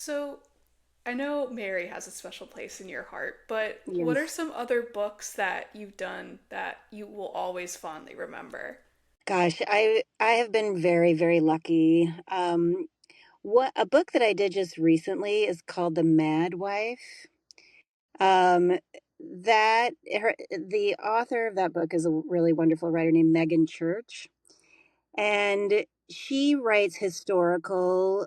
So, I know Mary has a special place in your heart, but what are Yes. some other books that you've done that you will always fondly remember? Gosh, I have been very, very lucky. What a book that I did just recently is called The Mad Wife. Um, the author of that book is a really wonderful writer named Megan Church, and she writes historical.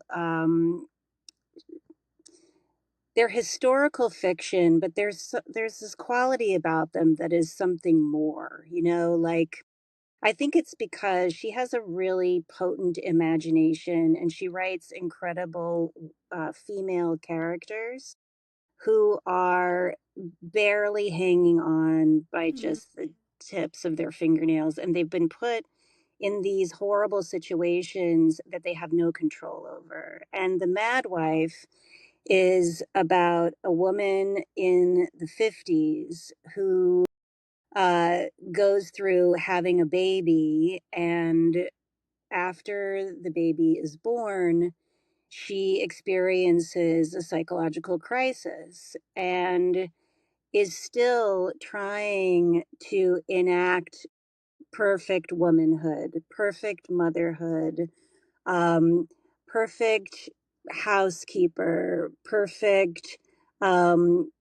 They're historical fiction, but there's this quality about them that is something more. Like I think it's because she has a really potent imagination and she writes incredible female characters who are barely hanging on by Hmm. just the tips of their fingernails. And they've been put in these horrible situations that they have no control over. And The Mad Wife is about a woman in the 50s who uh, goes through having a baby, and after the baby is born, she experiences a psychological crisis and is still trying to enact perfect womanhood, perfect motherhood, um, perfect housekeeper, perfect um,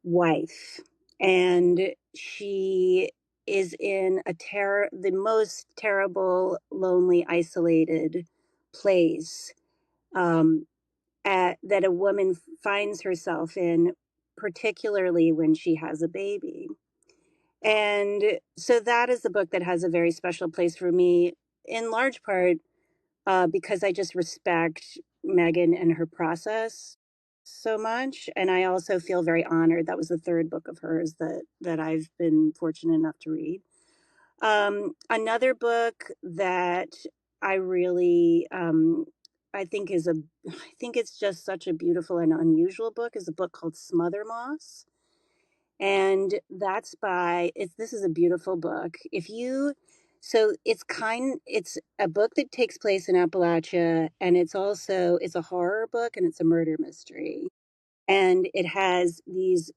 wife, and she is in the most terrible, lonely, isolated place um, that a woman finds herself in, particularly when she has a baby. And so that is the book that has a very special place for me, in large part because I just respect Megan and her process so much, and I also feel very honored. That was the third book of hers that I've been fortunate enough to read. Another book that I really I think is a I think it's just such a beautiful and unusual book is a book called Smother Moss, and that's by it's this is a beautiful book. If you so it's a book that takes place in Appalachia, and it's a horror book and it's a murder mystery. And it has this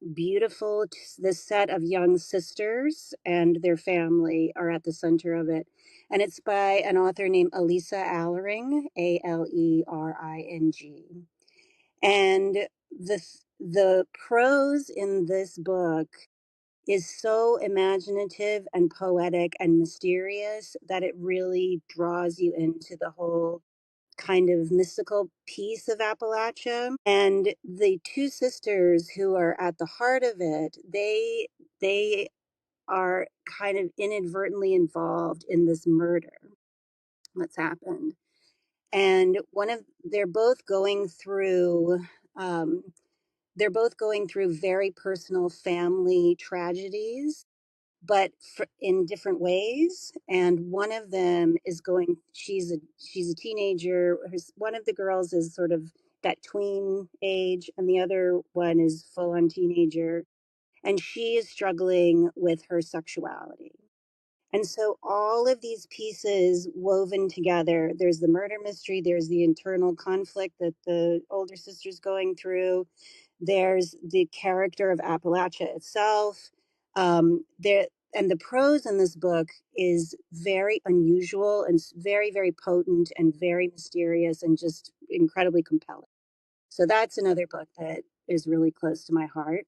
set of young sisters and their family are at the center of it. And it's by an author named Elisa Allering, Aleiring. And the prose in this book is so imaginative and poetic and mysterious that it really draws you into the whole kind of mystical piece of Appalachia. And the two sisters who are at the heart of it, they are kind of inadvertently involved in this murder that's happened. And one of um, they're both going through very personal family tragedies, but in different ways. And one of them is going. She's a teenager. One of the girls is sort of that tween age, and the other one is full on teenager. And she is struggling with her sexuality. And so all of these pieces woven together, there's the murder mystery, there's the internal conflict that the older sister's going through, there's the character of Appalachia itself. There and the prose in this book is very unusual and very, very potent and very mysterious and just incredibly compelling. So that's another book that is really close to my heart.